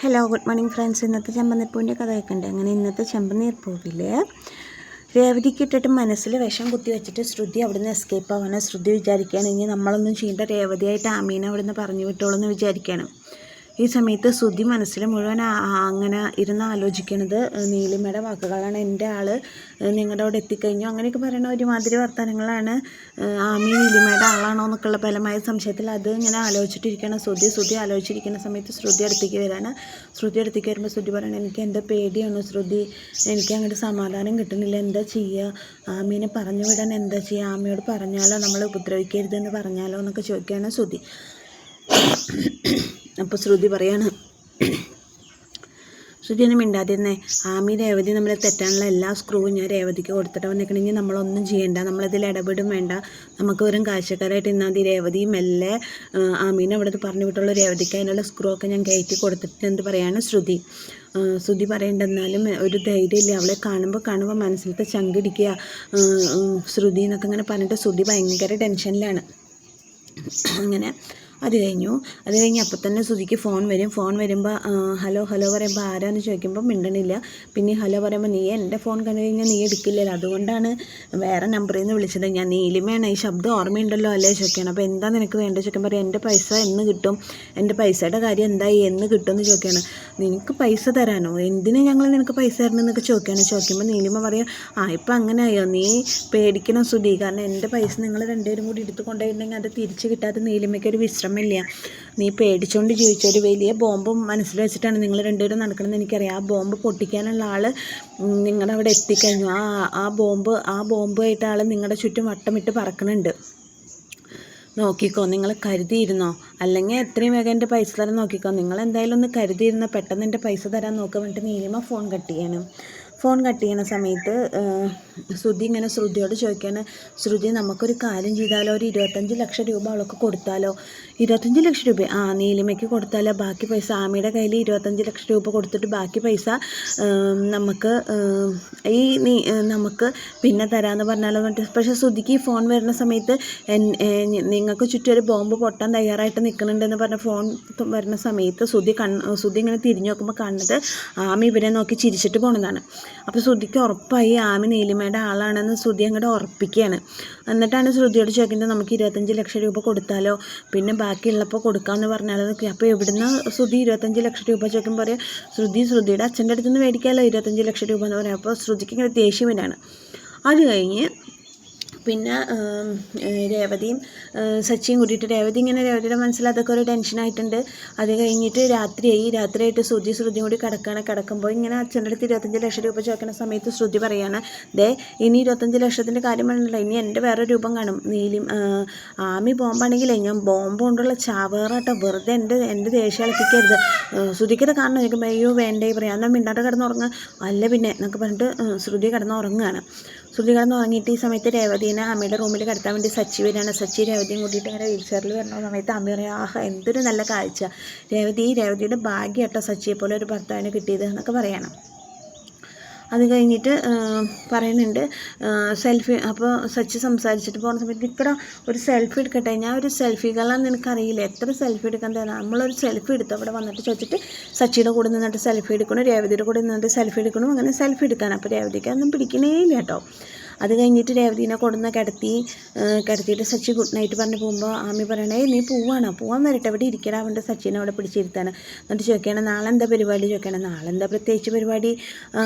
Hello good morning friends. ഇന്നത്തെ ചെമ്പനീർപ്പൂവിൻ്റെ കഥ കേൾക്കണ്ടേ? അങ്ങനെ ഇന്നത്തെ ചെമ്പനീർപ്പൂവിൽ രേവതിക്ക് ഇട്ടിട്ട് മനസ്സിൽ വിഷം കുത്തി വെച്ചിട്ട് ശ്രുതി അവിടുന്ന് എസ്കേപ്പ് ആവാണ്. ശ്രുതി വിചാരിക്കുകയാണ് ഇനി നമ്മളൊന്നും ചെയ്യേണ്ട, രേവതിയായിട്ട് ആമീനെ അവിടുന്ന് പറഞ്ഞു വിട്ടോളെന്ന് വിചാരിക്കുകയാണ്. ഈ സമയത്ത് ശ്രുതി മനസ്സിൽ മുഴുവൻ അങ്ങനെ ഇരുന്ന് ആലോചിക്കണത് നീലിമയുടെ വാക്കുകളാണ്. എൻ്റെ ആൾ നിങ്ങളുടെ അവിടെ എത്തിക്കഴിഞ്ഞു അങ്ങനെയൊക്കെ പറയുന്ന ഒരുമാതിരി വർത്തമാനങ്ങളാണ്. ആമി നീലിമയുടെ ആളാണോ എന്നൊക്കെയുള്ള ബലമായ സംശയത്തിൽ അത് ഇങ്ങനെ ആലോചിച്ചിട്ടിരിക്കുകയാണ് ശ്രുതി ആലോചിച്ചിരിക്കുന്ന സമയത്ത് ശ്രുതി അടുത്തേക്ക് വരികയാണ്. ശ്രുതി അടുത്തേക്ക് വരുമ്പോൾ ശ്രുതി പറയണം, എനിക്ക് എൻ്റെ പേടിയാണ് ശ്രുതി, എനിക്ക് അങ്ങോട്ട് സമാധാനം കിട്ടുന്നില്ല, എന്താ ചെയ്യുക, ആമീനെ പറഞ്ഞു വിടാൻ എന്താ ചെയ്യുക, ആമയോട് പറഞ്ഞാലോ നമ്മൾ ഉപദ്രവിക്കരുതെന്ന് പറഞ്ഞാലോ എന്നൊക്കെ ചോദിക്കുകയാണ് ശ്രുതി. അപ്പോൾ ശ്രുതി പറയാണ്, ശ്രുതി ഒന്നും മിണ്ടാതിരുന്നേ, ആമി രേവതി നമ്മൾ തെറ്റാനുള്ള എല്ലാ സ്ക്രൂവും ഞാൻ രേവതിക്ക് കൊടുത്തിട്ട് വന്നിക്കണമെങ്കിൽ നമ്മളൊന്നും ചെയ്യേണ്ട, നമ്മളിതിൽ ഇടപെടും വേണ്ട, നമുക്ക് വെറും കാഴ്ചക്കാരായിട്ട് ഇന്നാൽ മതി. രേവതി മെല്ലെ ആമീനെ അവിടെ പറഞ്ഞു വിട്ടുള്ള രേവതിക്ക് അതിനുള്ള സ്ക്രൂ ഒക്കെ ഞാൻ കയറ്റി കൊടുത്തിട്ടുണ്ട് പറയാണ് ശ്രുതി. ശ്രുതി പറയേണ്ടെന്നാലും ഒരു ധൈര്യമില്ല, അവളെ കാണുമ്പോൾ മനസ്സിലത്തെ ചങ്കിടിക്കുക ശ്രുതി എന്നൊക്കെ ഇങ്ങനെ പറഞ്ഞിട്ട് ശ്രുതി ഭയങ്കര ടെൻഷനിലാണ്. അങ്ങനെ അത് കഴിഞ്ഞ് അപ്പം തന്നെ ശ്രുതിക്ക് ഫോൺ വരുമ്പോൾ ഹലോ പറയുമ്പോൾ ആരാന്ന് ചോദിക്കുമ്പോൾ മിണ്ടണില്ല. പിന്നെ ഹലോ പറയുമ്പോൾ നീ എൻ്റെ ഫോൺ കണ്ടു കഴിഞ്ഞാൽ നീ എടുക്കില്ലല്ലോ, അതുകൊണ്ടാണ് വേറെ നമ്പറിൽ നിന്ന് വിളിച്ചത്, ഞാൻ നീലിമയാണ്, ഈ ശബ്ദം ഓർമ്മയുണ്ടല്ലോ അല്ലേ ചോദിക്കുകയാണ്. അപ്പോൾ എന്താ നിനക്ക് വേണ്ടത് ചോദിക്കുമ്പോൾ പറയും, എൻ്റെ പൈസ എന്ന് കിട്ടും, എൻ്റെ പൈസയുടെ കാര്യം എന്തായി, എന്ന് കിട്ടുമെന്ന് ചോദിക്കുകയാണ്. നിനക്ക് പൈസ തരാനോ, എന്തിനാ ഞങ്ങൾ നിനക്ക് പൈസ തരണമെന്നൊക്കെ ചോദിക്കുമ്പോൾ നീലിമ പറയാം, ഇപ്പം അങ്ങനെയോ, നീ പേടിക്കണം ശ്രുതി, കാരണം എൻ്റെ പൈസ നിങ്ങൾ രണ്ടുപേരും കൂടി എടുത്തു കൊണ്ടുപോയിട്ടുണ്ടെങ്കിൽ അത് തിരിച്ച് കിട്ടാതെ നീലിമയ്ക്ക് ഒരു വിശ്രമമില്ല, നീ പേടിച്ചുകൊണ്ട് ജീവിച്ചൊരു വലിയ ബോംബ് മനസ്സിൽ വെച്ചിട്ടാണ് നിങ്ങൾ രണ്ടുപേരും നടക്കണമെന്ന് എനിക്കറിയാം. ആ ബോംബ് പൊട്ടിക്കാനുള്ള ആൾ നിങ്ങളുടെ അവിടെ എത്തിക്കഴിഞ്ഞു, ആ ബോംബായിട്ട് ആൾ നിങ്ങളുടെ ചുറ്റും വട്ടമിട്ട് പറക്കണുണ്ട്, നോക്കിക്കോ, നിങ്ങൾ കരുതിയിരുന്നോ, അല്ലെങ്കിൽ എത്രയും വേഗം എൻ്റെ പൈസ തരാൻ നോക്കിക്കോ, നിങ്ങൾ എന്തായാലും ഒന്ന് കരുതിയിരുന്നോ, പെട്ടെന്ന് എൻ്റെ പൈസ തരാൻ നോക്കാൻ വേണ്ടിയിട്ട് നീലിമ ഫോൺ കട്ട് ചെയ്യുന്ന സമയത്ത് ശ്രുതി ഇങ്ങനെ ശ്രുതിയോട് ചോദിക്കുകയാണ്, ശ്രുതി നമുക്കൊരു കാര്യം ചെയ്താലോ, ഒരു 25 ലക്ഷം രൂപ അവൾക്ക് കൊടുത്താലോ? 25 ലക്ഷം രൂപ നീലിമയ്ക്ക് കൊടുത്താലോ? ബാക്കി പൈസ ആമിയുടെ കയ്യിൽ 25 ലക്ഷം രൂപ കൊടുത്തിട്ട് ബാക്കി പൈസ നമുക്ക് നമുക്ക് പിന്നെ തരാമെന്ന് പറഞ്ഞാലോ? പക്ഷേ ശ്രുതിക്ക് ഈ ഫോൺ വരുന്ന സമയത്ത് നിങ്ങൾക്ക് ചുറ്റും ഒരു ബോംബ് പൊട്ടാൻ തയ്യാറായിട്ട് നിൽക്കുന്നുണ്ടെന്ന് പറഞ്ഞ ഫോൺ വരുന്ന സമയത്ത് ശ്രുതി ഇങ്ങനെ തിരിഞ്ഞു നോക്കുമ്പോൾ കാണുന്നത് ആമി ഇവരെ നോക്കി ചിരിച്ചിട്ട് പോണതാണ്. അപ്പോൾ ശ്രുതിക്ക് ഉറപ്പായി ആമി നീലിമയുടെ ആളാണെന്ന് ശ്രുതി അങ്ങോട്ട് ഉറപ്പിക്കുകയാണ്. എന്നിട്ടാണ് ശ്രുതിയോട് ചോദിക്കുന്നത്, നമുക്ക് 25 ലക്ഷം രൂപ കൊടുത്താലോ, പിന്നെ ബാക്കിയുള്ളപ്പോൾ കൊടുക്കാമെന്ന് പറഞ്ഞാലോ? അപ്പോൾ എവിടുന്ന് ശ്രുതി 25 ലക്ഷം രൂപ ചോദിക്കുമ്പോൾ പറയാം, ശ്രുതിയുടെ അച്ഛൻ്റെ അടുത്ത് നിന്ന് മേടിക്കാമല്ലോ 25 ലക്ഷം രൂപ എന്ന് പറയാം. അപ്പോൾ ശ്രുതിക്ക് ഇങ്ങനെ ദേഷ്യം വരാണ്. അത് കഴിഞ്ഞ് പിന്നെ രേവതിയും സച്ചിയും കൂട്ടിയിട്ട് രേവതിയുടെ മനസ്സിൽ അതൊക്കെ ഒരു ടെൻഷനായിട്ടുണ്ട്. അത് കഴിഞ്ഞിട്ട് രാത്രിയായിട്ട് ശ്രുതിയും കൂടി കിടക്കുമ്പോൾ ഇങ്ങനെ അച്ഛൻ്റെ അടുത്ത് 25 ലക്ഷം രൂപ ചോദിക്കുന്ന സമയത്ത് ശ്രുതി പറയാണ്, ഇനി 25 ലക്ഷത്തിൻ്റെ കാര്യം പറഞ്ഞില്ല, ഇനി എൻ്റെ വേറെ രൂപം കാണും, ആമി ബോംബാണെങ്കിലേ ഞാൻ ബോംബ് കൊണ്ടുള്ള ചാവേറാട്ടോ, വെറുതെ എൻ്റെ ദേഷ്യം ഇളക്കിക്കരുത്, ശ്രുതിക്കത് കാണണം ചോദിക്കുമ്പോൾ അയ്യോ വേണ്ടേ പറയാം, എന്നാൽ മിണ്ടാതെ കിടന്നുറങ്ങുക, അല്ല പിന്നെ എന്നൊക്കെ പറഞ്ഞിട്ട് ശ്രുതി കിടന്നുറങ്ങുകയാണ്. ശ്രുതി കിടന്നുറങ്ങിയിട്ട് ഈ സമയത്ത് രേവതിനെ അമ്മയുടെ റൂമിൽ കിടത്താൻ വേണ്ടി സച്ചി വരികയാണ്. സച്ചി രേവതിയും കൂട്ടിയിട്ട് ഇങ്ങനെ വീൽ ചെയറിൽ വരുന്ന സമയത്ത് അമ്മ പറയാം, എന്തൊരു നല്ല കാഴ്ച, രേവതിയുടെ ഭാഗ്യം കേട്ടോ സച്ചിയെ പോലെ ഒരു ഭർത്താവിനെ കിട്ടിയത് എന്നൊക്കെ പറയണം. അത് കഴിഞ്ഞിട്ട് പറയുന്നുണ്ട് സെൽഫി. അപ്പോൾ സച്ചി സംസാരിച്ചിട്ട് പോകുന്ന സമയത്ത് ഇവിടെ ഒരു സെൽഫി എടുക്കട്ടെ, ഞാൻ ഒരു സെൽഫികളാണെന്ന് എനിക്കറിയില്ല, എത്ര സെൽഫി എടുക്കാൻ തരാം, നമ്മളൊരു സെൽഫി എടുത്തു അവിടെ വന്നിട്ട് ചോദിച്ചിട്ട് സച്ചിയുടെ കൂടെ നിന്നിട്ട് സെൽഫി എടുക്കണം, രേവതിയുടെ കൂടെ നിന്നിട്ട് സെൽഫി എടുക്കണം, അങ്ങനെ സെൽഫി എടുക്കാൻ. അപ്പോൾ രേവതിക്ക് അതൊന്നും പിടിക്കണേ ഇല്ല കേട്ടോ. അത് കഴിഞ്ഞിട്ട് രേവതിനെ കൊടുന്ന് കിടത്തിയിട്ട് സച്ചി ഗുഡ് നൈറ്റ് പറഞ്ഞ് പോകുമ്പോൾ ആമി പറയണേ, നീ പോവാൻ വരട്ടെ, അവിടെ ഇരിക്കണം, അവൻ്റെ സച്ചിനെ അവിടെ പിടിച്ചിരുത്താണ്. എന്നിട്ട് ചോദിക്കണം, നാളെ എന്താ പരിപാടി ചോദിക്കണം. നാളെ എന്താ പ്രത്യേകിച്ച് പരിപാടി,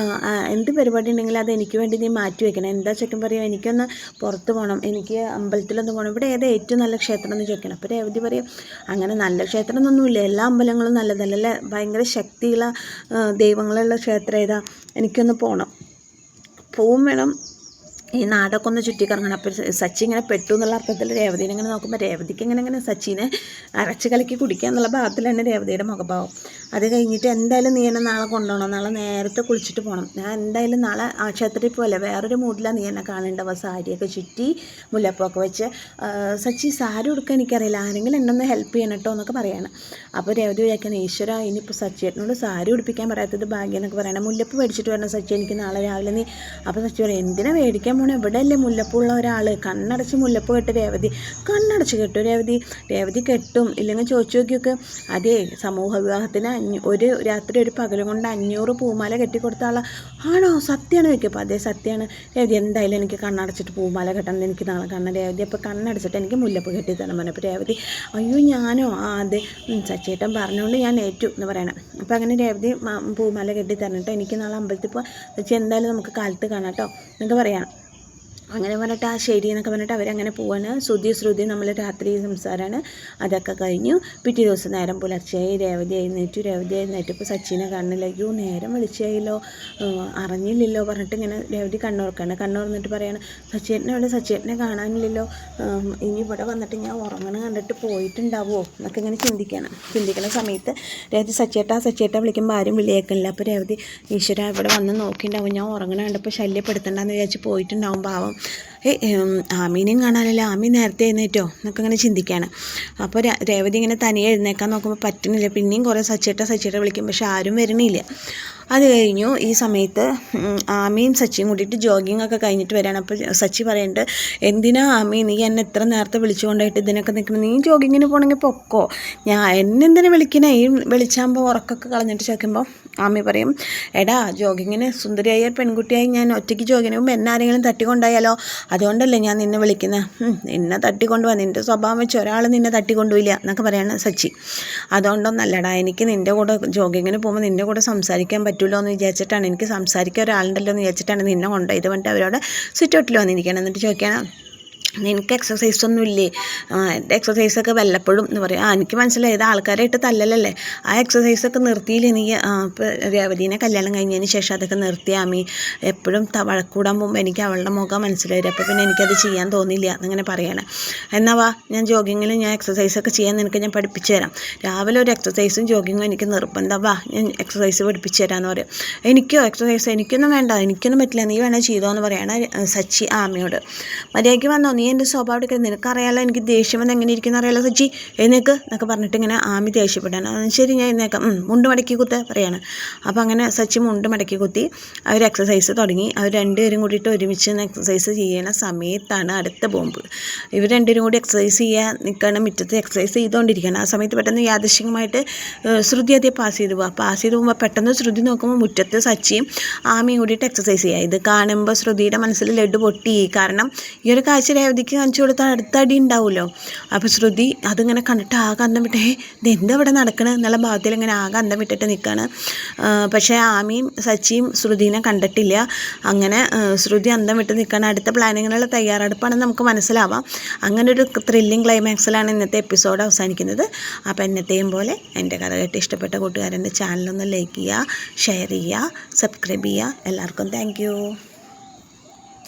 എന്ത് പരിപാടി ഉണ്ടെങ്കിലും അത് എനിക്ക് വേണ്ടി നീ മാറ്റി വെക്കണം. എന്താ ചോദിക്കാൻ പറയും, എനിക്കൊന്ന് പുറത്ത് പോകണം, എനിക്ക് അമ്പലത്തിലൊന്ന് പോകണം, ഇവിടെ ഏതാ ഏറ്റവും നല്ല ക്ഷേത്രം എന്ന് ചോദിക്കണം. അപ്പോൾ രേവതി പറയും, അങ്ങനെ നല്ല ക്ഷേത്രം എന്നൊന്നുമില്ല, എല്ലാ അമ്പലങ്ങളും നല്ലതല്ല, ഭയങ്കര ശക്തിയുള്ള ദൈവങ്ങളുള്ള ക്ഷേത്രം ഏതാ, എനിക്കൊന്ന് പോവും വേണം, ഈ നാടൊക്കെ ഒന്ന് ചുറ്റിക്കറങ്ങണം. അപ്പോൾ സച്ചി ഇങ്ങനെ പെട്ടു എന്നുള്ള അർത്ഥത്തിൽ രേവതിനെ ഇങ്ങനെ നോക്കുമ്പോൾ രേവതിക്ക് ഇങ്ങനെ സച്ചിനെ അരച്ച് കലക്കി കുടിക്കുക എന്നുള്ള ഭാഗത്തിൽ തന്നെ രേവതിയുടെ മുഖഭാവം. അത് കഴിഞ്ഞിട്ട് എന്തായാലും നീ എന്നെ നാളെ കൊണ്ടുപോകണം, നാളെ നേരത്തെ കുളിച്ചിട്ട് പോകണം, ഞാൻ എന്തായാലും നാളെ ആ ക്ഷേത്രത്തിൽ പോലെ വേറൊരു മൂഡിലാണ് നീ എന്നെ കാണേണ്ടവ, സാരിയൊക്കെ ചുറ്റി മുല്ലപ്പൊക്കെ വെച്ച്. സച്ചി സാരി ഉടുക്കാൻ എനിക്കറിയില്ല, ആരെങ്കിലും എന്നെ ഒന്ന് ഹെൽപ്പ് ചെയ്യണം കേട്ടോ എന്നൊക്കെ പറയാണ്. അപ്പോൾ രേവതി വിചാരിക്കണം, ഈശ്വര ഇനിയിപ്പോൾ സച്ചിയേട്ടനോട് സാരി ഉടുപ്പിക്കാൻ പറയാത്തത് ഭാഗ്യം എന്നൊക്കെ പറയണം, മുല്ലപ്പ് മേടിച്ചിട്ട് വരണം സച്ചി എനിക്ക് നാളെ രാവിലെ നീ. അപ്പോൾ സച്ചി പറയും, എന്തിനാ മേടിക്കാൻ പോണേ, ഇവിടെ അല്ലേ മുല്ലപ്പുള്ള ഒരാൾ, കണ്ണടച്ച് മുല്ലപ്പ് കെട്ട് കണ്ണടച്ച് കെട്ടു രേവതി കെട്ടും, ഇല്ലെങ്കിൽ ചോദിച്ചു നോക്കിയൊക്കെ, അതേ സമൂഹ വിവാഹത്തിന് ഒരു രാത്രി ഒരു പകലും കൊണ്ട് 500 പൂമാല കെട്ടിക്കൊടുത്ത ആളാണ്. ആണോ, സത്യമാണ് ചോദിക്കും. അതേ സത്യമാണ് രേവതി, എന്തായാലും എനിക്ക് കണ്ണടച്ചിട്ട് പൂമാല കെട്ടണം, എനിക്ക് നാളെ കാണണം രേവതി. അപ്പോൾ കണ്ണടച്ചിട്ട് എനിക്ക് മുല്ലപ്പ് കെട്ടി തരണം പറഞ്ഞു. അപ്പോൾ രേവതി അയ്യോ ഞാനോ, അതെ സച്ചേട്ടൻ പറഞ്ഞുകൊണ്ട് ഞാൻ ഏറ്റു എന്ന് പറയണം. അപ്പോൾ അങ്ങനെ രേവതി പൂമാല കെട്ടി തരണിട്ട് എനിക്ക് നാളെ അമ്പലത്തിൽ പോകാം, സച്ചി എന്തായാലും നമുക്ക് കാലത്ത് കാണാം കേട്ടോ എന്നൊക്കെ പറയണം. അങ്ങനെ പറഞ്ഞിട്ട് ശരി എന്നൊക്കെ പറഞ്ഞിട്ട് അവരങ്ങനെ പോവാണ്. ശ്രുതി നമ്മൾ രാത്രി സംസാരമാണ്. അതൊക്കെ കഴിഞ്ഞു. പിറ്റേ ദിവസം നേരം പുലർച്ചയായി. രേവതി എഴുന്നേറ്റപ്പോൾ സച്ചിനെ കാണുന്നില്ല. അയ്യോ നേരം വിളിച്ചായില്ലോ, അറിഞ്ഞില്ലല്ലോ പറഞ്ഞിട്ട് ഇങ്ങനെ രേവതി കണ്ണുറന്നിട്ട് പറയാണ് സച്ചേട്ടനെ കാണാനില്ലല്ലോ, ഇനി ഇവിടെ വന്നിട്ട് ഞാൻ ഉറങ്ങണ കണ്ടിട്ട് പോയിട്ടുണ്ടാവുമോ എന്നൊക്കെ ഇങ്ങനെ ചിന്തിക്കണ സമയത്ത് രേവതി സച്ചേട്ട വിളിക്കുമ്പോൾ ആരും വിളിയേക്കില്ല. അപ്പോൾ രേവതി ഈശ്വര ഇവിടെ വന്ന് നോക്കിയിട്ടുണ്ടാവും, ഞാൻ ഉറങ്ങണ കണ്ടപ്പോൾ ശല്യപ്പെടുത്തണ്ടെന്ന് വിചാരിച്ച് പോയിട്ടുണ്ടാവും പാവം. ആമീനെയും കാണാനല്ലോ, ആമി നേരത്തെ എഴുന്നേറ്റോ എന്നൊക്കെ ഇങ്ങനെ ചിന്തിക്കുകയാണ്. അപ്പോൾ രേവതി ഇങ്ങനെ തനിയെ എഴുന്നേക്കാൻ നോക്കുമ്പോൾ പറ്റുന്നില്ല. പിന്നെയും കുറേ സച്ചേട്ട വിളിക്കും, പക്ഷെ ആരും വരണില്ല. അത് കഴിഞ്ഞു. ഈ സമയത്ത് ആമിയും സച്ചിയും കൂടിയിട്ട് ജോഗിങ് ഒക്കെ കഴിഞ്ഞിട്ട് വരികയാണ്. അപ്പോൾ സച്ചി പറയുന്നുണ്ട്, എന്തിനാ ആമി നീ എന്നെ എത്ര നേരത്തെ വിളിച്ചുകൊണ്ടായിട്ട് ഇതിനൊക്കെ നിൽക്കണം, നീ ജോഗിങ്ങിന് പോകണമെങ്കിൽ പൊക്കോ, എന്നെന്തിനാ വിളിക്കണേ ഈ വിളിച്ചാകുമ്പോൾ ഉറക്കൊക്കെ കളഞ്ഞിട്ട് ചോദിക്കുമ്പോൾ ആമി പറയും, എടാ ജോഗിങ്ങിന് സുന്ദരിയായ പെൺകുട്ടിയായി ഞാൻ ഒറ്റയ്ക്ക് ജോഗിന് പോകുമ്പോൾ എന്നെ ആരെങ്കിലും തട്ടിക്കൊണ്ടായാലോ, അതുകൊണ്ടല്ലേ ഞാൻ നിന്നെ വിളിക്കുന്നത്, നിന്നെ തട്ടിക്കൊണ്ടുപോകാൻ നിൻ്റെ സ്വഭാവം വെച്ച് ഒരാൾ നിന്നെ തട്ടിക്കൊണ്ടുപോയില്ല എന്നൊക്കെ പറയാണ് സച്ചി. അതുകൊണ്ടൊന്നല്ലടാ, എനിക്ക് നിൻ്റെ കൂടെ ജോഗിങ്ങിന് പോകുമ്പോൾ നിൻ്റെ കൂടെ സംസാരിക്കാൻ പറ്റുമല്ലോ എന്ന് വിചാരിച്ചിട്ടാണ്, എനിക്ക് സംസാരിക്കാൻ ഒരാളുണ്ടല്ലോ എന്ന് വിചാരിച്ചിട്ടാണ് നിന്നെ കൊണ്ടുപോയത് പറഞ്ഞിട്ട് അവരോട് സിറ്റ് ഔട്ടിൽ വന്നിരിക്കുകയാണ്. എന്നിട്ട് ചോദിക്കുകയാണ്, നിനക്ക് എക്സസൈസ് ഒന്നും ഇല്ലേ, എൻ്റെ എക്സസൈസൊക്കെ വല്ലപ്പോഴും എന്ന് പറയും. എനിക്ക് മനസ്സിലായി ഇത് ആൾക്കാരായിട്ട് തല്ലലല്ലേ, ആ എക്സസൈസൊക്കെ നിർത്തിയില്ലേ നീ. ഇപ്പോൾ രേവതീനെ കല്യാണം കഴിഞ്ഞതിന് ശേഷം അതൊക്കെ നിർത്തിയ ആമി, എപ്പോഴും വഴക്കൂടാൻ പോകുമ്പോൾ എനിക്ക് അവളുടെ മുഖം മനസ്സിലായി, അപ്പോൾ പിന്നെ എനിക്കത് ചെയ്യാൻ തോന്നിയില്ല എന്നിങ്ങനെ പറയണം. എന്നാൽ വാ, ഞാൻ ജോഗിങ്ങിൽ ഞാൻ എക്സസൈസൊക്കെ ചെയ്യാൻ നിനക്ക് ഞാൻ പഠിപ്പിച്ചു തരാം, രാവിലെ ഒരു എക്സസൈസും ജോഗിങ്ങും എനിക്ക് നിർബന്ധം, വാ ഞാൻ എക്സസൈസ് പഠിപ്പിച്ചു തരാമെന്ന് പറയും. എനിക്കൊന്നും വേണ്ട, എനിക്കൊന്നും പറ്റില്ല, നീ വേണേൽ ചെയ്തോ എന്ന് പറയണ സച്ചി ആമിയോട്. മര്യാദയ്ക്ക് വന്നോ, നീ എൻ്റെ സ്വഭാവം എടുക്കുന്നത് നിനക്കറിയാലോ, എനിക്ക് ദേഷ്യം വന്ന് എങ്ങനെ ഇരിക്കുന്ന അറിയാലോ സച്ചി, എഴുന്നേക്ക് എന്നൊക്കെ പറഞ്ഞിട്ട് ഇങ്ങനെ ആമി ദേഷ്യപ്പെട്ടാണ്. ശരി ഞാൻ എഴുന്നേക്കാം, മുണ്ട് മടക്കി കുത്ത് പറയാണ്. അപ്പോൾ അങ്ങനെ സച്ചി മുണ്ട് മടക്കി കുത്തി അവർ എക്സസൈസ് തുടങ്ങി. അവർ രണ്ടുപേരും കൂടിയിട്ട് ഒരുമിച്ച് എക്സസൈസ് ചെയ്യണ സമയത്താണ് അടുത്ത ബോംബ്. ഇവർ രണ്ടുപേരും കൂടി എക്സസൈസ് ചെയ്യാൻ നിൽക്കണം, മുറ്റത്ത് എക്സസൈസ് ചെയ്തുകൊണ്ടിരിക്കുകയാണ്. ആ സമയത്ത് പെട്ടെന്ന് യാദൃശ്ചികമായിട്ട് ശ്രുതി അതേ പാസ് ചെയ്ത് പോകുമ്പോൾ പെട്ടെന്ന് ശ്രുതി നോക്കുമ്പോൾ മുറ്റത്ത് സച്ചിയും ആമിയും കൂടിയിട്ട് എക്സസൈസ് ചെയ്യുക. ഇത് കാണുമ്പോൾ ശ്രുതിയുടെ മനസ്സിൽ ലഡ്ഡു പൊട്ടി. കാരണം ഈ ഒരു കാഴ്ച രേവതിക്ക് കാണിച്ചു കൊടുത്താൽ അടുത്ത അടി ഉണ്ടാവുമല്ലോ. അപ്പോൾ ശ്രുതി അതിങ്ങനെ കണ്ടിട്ട് ആകെ അന്തം വിട്ടേ, ഇതെന്താ ഇവിടെ നടക്കണത് എന്നുള്ള ഭാഗത്തിൽ ഇങ്ങനെ ആകെ അന്തം വിട്ടിട്ട് നിൽക്കുകയാണ്. പക്ഷേ ആമിയും സച്ചിയും ശ്രുതിനെ കണ്ടിട്ടില്ല. അങ്ങനെ ശ്രുതി അന്തം വിട്ട് നിൽക്കുകയാണ്. അടുത്ത പ്ലാനിങ്ങിനുള്ള തയ്യാറെടുപ്പാണെന്ന് നമുക്ക് മനസ്സിലാവാം. അങ്ങനെ ഒരു ത്രില്ലിംഗ് ക്ലൈമാക്സിലാണ് ഇന്നത്തെ എപ്പിസോഡ് അവസാനിക്കുന്നത്. അപ്പോൾ എന്നത്തെയും പോലെ എൻ്റെ കഥ കേട്ട് ഇഷ്ടപ്പെട്ട കൂട്ടുകാരെൻ്റെ ചാനലൊന്ന് ലൈക്ക് ചെയ്യുക, ഷെയർ ചെയ്യുക, സബ്സ്ക്രൈബ് ചെയ്യുക. എല്ലാവർക്കും താങ്ക് യു.